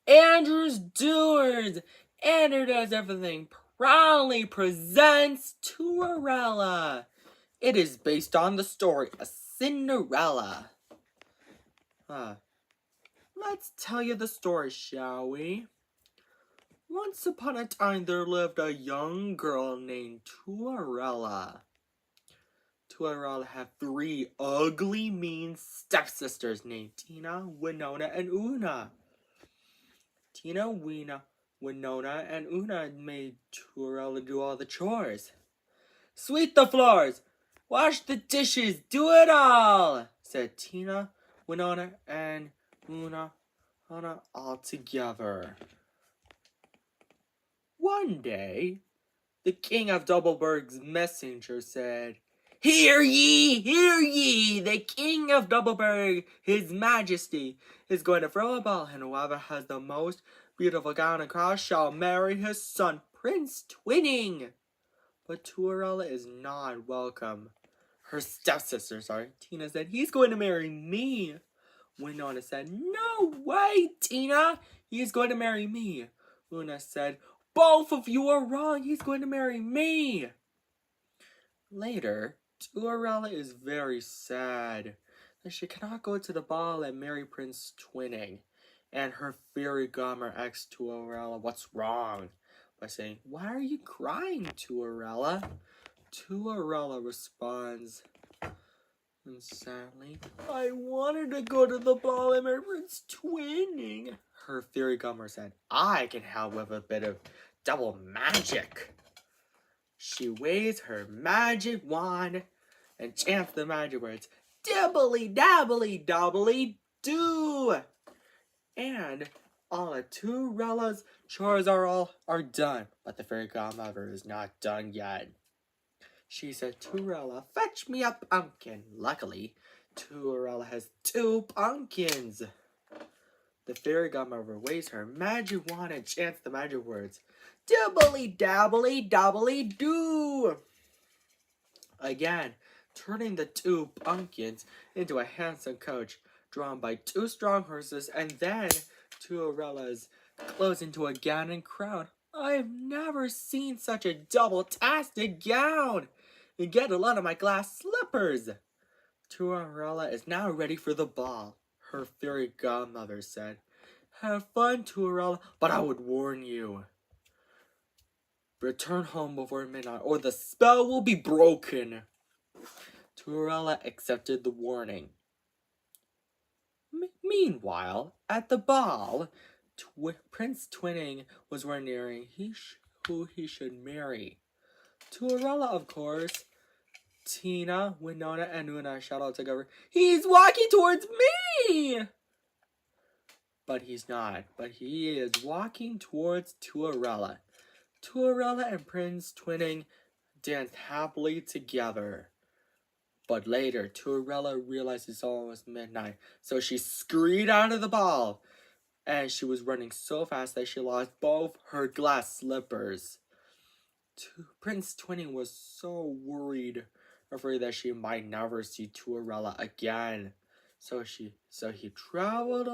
Andrew's Doers. Andrew Does Everything proudly presents Cinderella. It is based on the story of Cinderella. Let's tell you the story, shall we? Once upon a time there lived a young girl named Cinderella. Cinderella had 3 ugly, mean stepsisters named Tina, Winona, and Una. Tina, Winona, and Una made Cinderella do all the chores. Sweep the floors, wash the dishes, do it all, said Tina, Winona, and Una all together. One day, the king of Doubleburg's messenger said, Hear ye, the king of Doubleburg, his majesty, is going to throw a ball, and whoever has the most beautiful gown and cross shall marry his son, Prince Twinning. But Cinderella is not welcome. Her stepsister, Tina said, he's going to marry me. Winona said, no way, Tina, he's going to marry me. Una said, both of you are wrong, he's going to marry me. Later, Cinderella is very sad that she cannot go to the ball and marry Prince Twinning. And her fairy godmother asks Cinderella what's wrong by saying, why are you crying, Cinderella? Cinderella responds, and sadly, I wanted to go to the ball and marry Prince Twinning. Her fairy godmother said, I can help with a bit of double magic. She waves her magic wand and chants the magic words, dibbly dabbly dobbly doo. And all of Cinderella's chores are done, but the fairy godmother is not done yet. She said, Cinderella, fetch me a pumpkin. Luckily, Cinderella has 2 pumpkins. The fairy godmother waves her magic wand and chants the magic words, dibbly dabbly dobbly doo. Again, turning the 2 pumpkins into a handsome coach drawn by 2 strong horses, and then Cinderella's clothes into a gown and crown. I've never seen such a double-tasted gown. And get a lot of my glass slippers. Cinderella is now ready for the ball. Her fairy godmother said, have fun, Cinderella, but I would warn you. Return home before midnight or the spell will be broken. Cinderella accepted the warning. Meanwhile, at the ball, Prince Twinning was wondering who he should marry. Cinderella, of course. Tina, Winona, and Una shout out together, he's walking towards me! But he's not. But he is walking towards Cinderella. Cinderella and Prince Twinning danced happily together. But later, Cinderella realized it's almost midnight, so she scurried out of the ball. And she was running so fast that she lost both her glass slippers. Prince Twinning was so worried, afraid that she might never see Cinderella again. So he traveled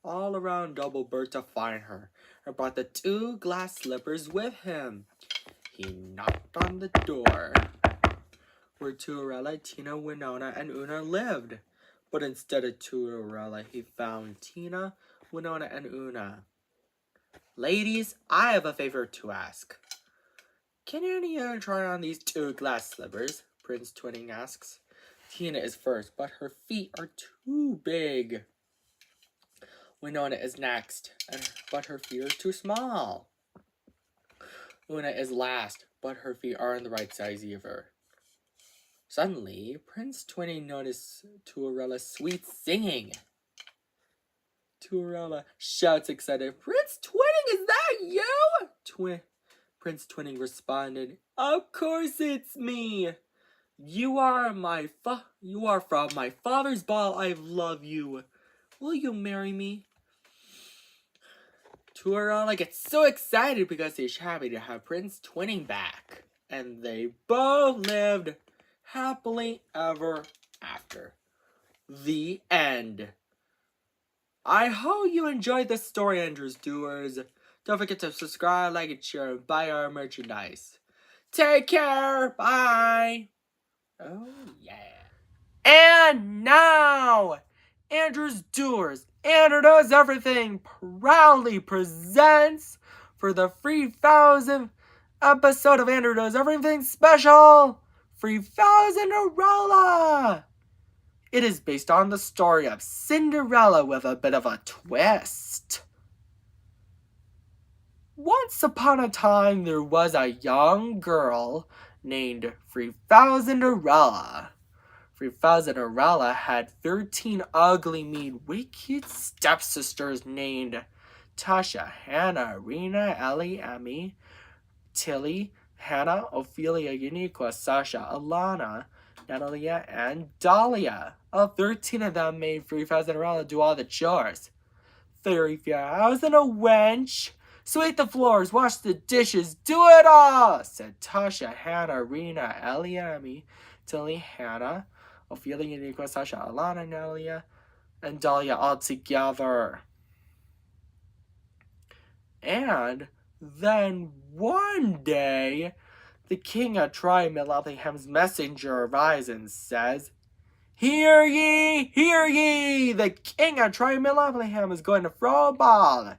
all around Doubleburg to find her, and brought the 2 glass slippers with him. He knocked on the door where Cinderella, Tina, Winona, and Una lived. But instead of Cinderella, he found Tina, Winona, and Una. Ladies, I have a favor to ask. Can any of you try on these 2 glass slippers? Prince Twinning asks. Tina is first, but her feet are too big. Winona is next, but her feet are too small. Una is last, but her feet aren't the right size either. Suddenly, Prince Twinning noticed Cinderella's sweet singing. Cinderella shouts excited, Prince Twinning, is that you? Prince Twinning responded, of course it's me. You are from my father's ball. I love you. Will you marry me? Cinderella gets so excited because she's happy to have Prince Twinning back. And they both lived happily ever after. The end. I hope you enjoyed this story, Andrews Doers. Don't forget to subscribe, like, and share, and buy our merchandise. Take care. Bye. Oh, yeah. And now, Andrews Doers, Andrew Does Everything proudly presents for the 3,000th episode of Andrew Does Everything Special, 3,000 Cinderella. It is based on the story of Cinderella with a bit of a twist. Once upon a time, there was a young girl named 3,000 Cinderella. 3,000 Cinderella had 13 ugly, mean, wicked stepsisters named Tasha, Hannah, Rena, Ellie, Emmy, Tilly, Hannah, Ophelia, Uniqua, Sasha, Alana, Natalia, and Dahlia. All 13 of them made 3,000 Cinderella do all the chores. 30,000 a wench. Sweep the floors, wash the dishes, do it all, said Tasha, Hannah, Rena, Ellie, Emmy, Tilly, Hannah, Ophelia, Uniqua, Sasha, Alana, Natalia, and Dahlia all together. And then one day, the king of Tri-Melopham's messenger arrives and says, Hear ye! The king of Tri-Melopham is going to throw a ball,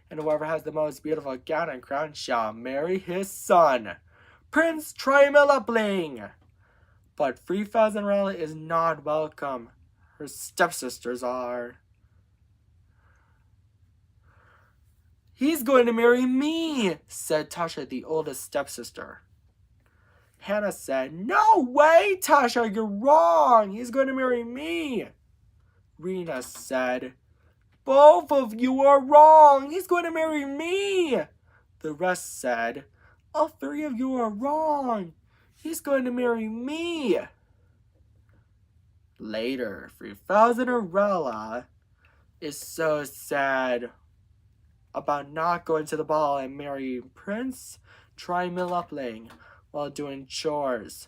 and whoever has the most beautiful gown and crown shall marry his son, Prince Tri-Melopham. But 3,000 Cinderella is not welcome. Her stepsisters are. He's going to marry me, said Tasha, the oldest stepsister. Hannah said, No way, Tasha, you're wrong. He's going to marry me. Rena said, Both of you are wrong. He's going to marry me. The rest said, All three of you are wrong. He's going to marry me. Later, 3,000 Cinderella is so sad about not going to the ball and marrying Prince Tri-Melopham while doing chores.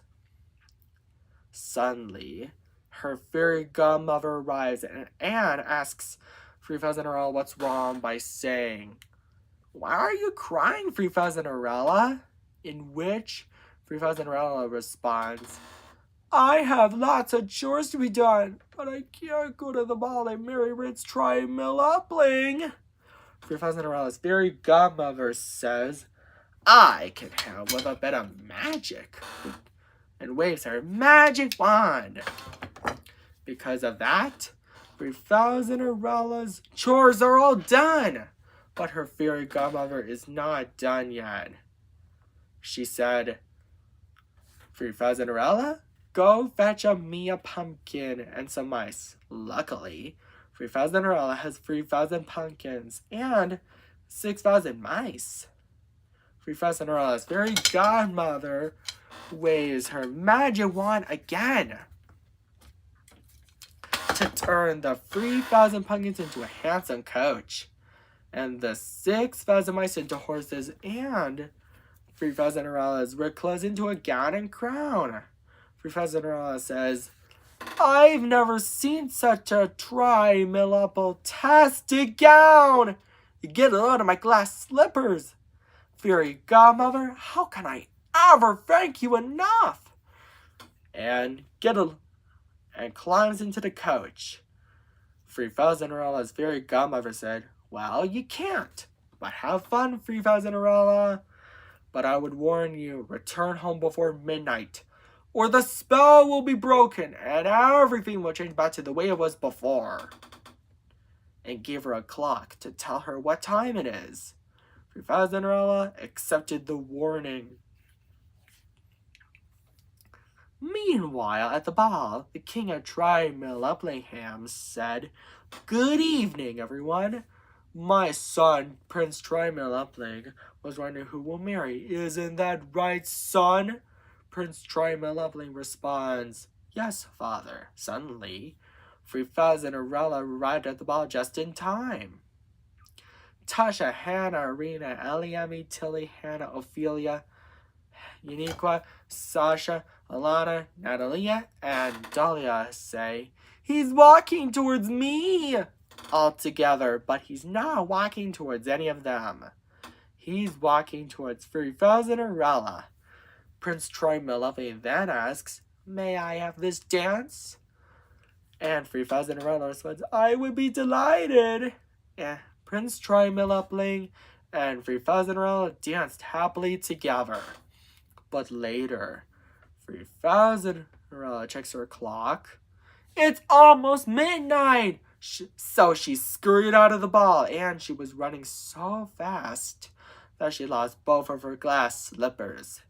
Suddenly, her fairy godmother arrives and Anne asks 3,000 Cinderella what's wrong by saying, Why are you crying, 3,000 Cinderella? In which 3,000 Cinderella responds, I have lots of chores to be done, but I can't go to the ball and marry Prince Tri-Melopham. 3,000 Cinderella's fairy godmother says, I can help with a bit of magic, and waves her magic wand. Because of that, 3,000 Cinderella's chores are all done, but her fairy godmother is not done yet. She said, 3,000 Cinderella, go fetch me a pumpkin and some mice. Luckily, 3,000 Cinderella has 3,000 pumpkins and 6,000 mice. 3,000 Cinderella's fairy godmother waves her magic wand again to turn the 3,000 pumpkins into a handsome coach, and the 6,000 mice into horses, and 3,000 Cinderella's red clothes into a gown and crown. 3,000 Cinderella says, I've never seen such a Tri-Melopham-tastic gown. Get a load of my glass slippers. Fairy godmother, how can I ever thank you enough? And climbs into the coach. 3,000 Cinderella's fairy godmother said, Well, you can't, but have fun, 3,000 Cinderella. But I would warn you, return home before midnight, or the spell will be broken and everything will change back to the way it was before. And gave her a clock to tell her what time it is. 3,000 Cinderella accepted the warning. Meanwhile, at the ball, the king of Tri-Melopham said, Good evening, everyone. My son, Prince Tri-Melopham, was wondering who will marry. Isn't that right, son? Prince Tri-Melopham responds, Yes, father. Suddenly, 3,000 Cinderella arrived at the ball just in time. Tasha, Hannah, Rena, Ellie, Emmy, Tilly, Hannah, Ophelia, Uniqua, Sasha, Alana, Natalia, and Dahlia say, He's walking towards me. all together, but he's not walking towards any of them. He's walking towards Free-Fuzz and Cinderella. Prince Troy-Lovely then asks, "May I have this dance?" And Free-Fuzz and Cinderella responds, "I would be delighted." And Prince Troy-Lovely and Free-Fuzz and Cinderella danced happily together. But later, Free-Fuzz and Cinderella checks her clock. It's almost midnight! So she scurried out of the ball, and she was running so fast that she lost both of her glass slippers.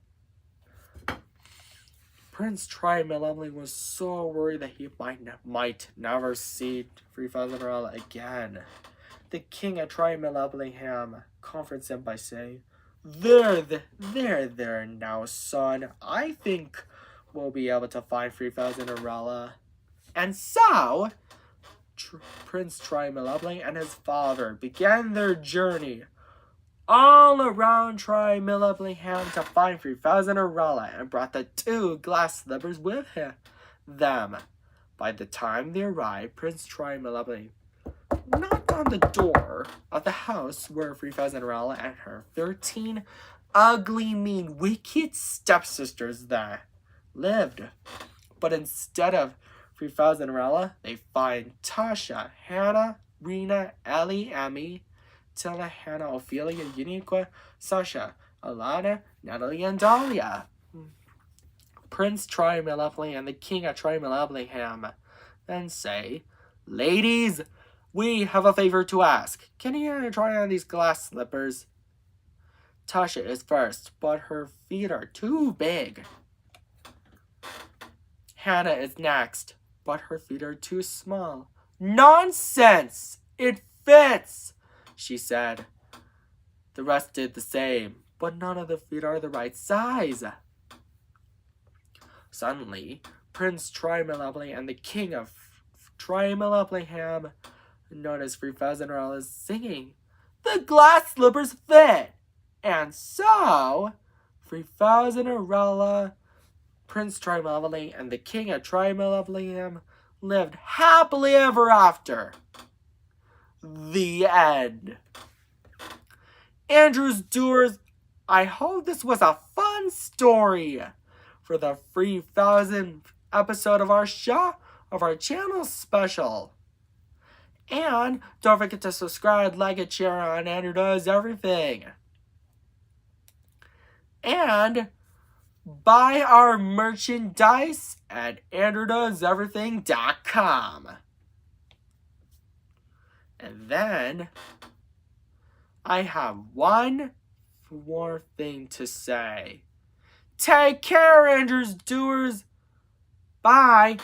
Prince Troy-Lovely was so worried that he might never see Free-Fuzz and Cinderella again. The king of Troy-Lovely comforts him by saying, There now, son. I think we'll be able to find Free-Fuzz and Cinderella." And so, Prince Troy-Lovely and his father began their journey all around Troy-Lovely to find Free-Fuzz and Cinderella, and brought the 2 glass slippers with them. By the time they arrived, Prince Troy-Lovely knocked on the door of the house where Free-Fuzz and Cinderella and her 13 ugly, mean, wicked stepsisters that lived. But instead of Free-Fuzz and Cinderella, they find Tasha, Hannah, Rena, Ellie, Emmy, Tilla, Hannah, Ophelia, Uniqua, Sasha, Alana, Natalie, and Dahlia. Prince Troy-Lovely and the king of Troy-Lovely then say, "Ladies, we have a favor to ask. Can you try on these glass slippers?" Tasha is first, but her feet are too big. Hannah is next, but her feet are too small. "Nonsense! It fits!" she said. The rest did the same, but none of the feet are the right size. Suddenly, Prince Troy-Lovely and the king of Troy-Lovely noticed Free-Fuzz and Cinderella singing, "The glass slippers fit!" And so, Free-Fuzz and Cinderella, Prince Troy-Lovely, and the king of Troy-Lovely lived happily ever after. The end. Andrew's Doers, I hope this was a fun story for the 3,000th episode of our show, of our channel special. And don't forget to subscribe, like, and share on Andrew Does Everything. And buy our merchandise at AndrewDoesEverything.com. And then I have one more thing to say. Take care, Andrew's Doers. Bye.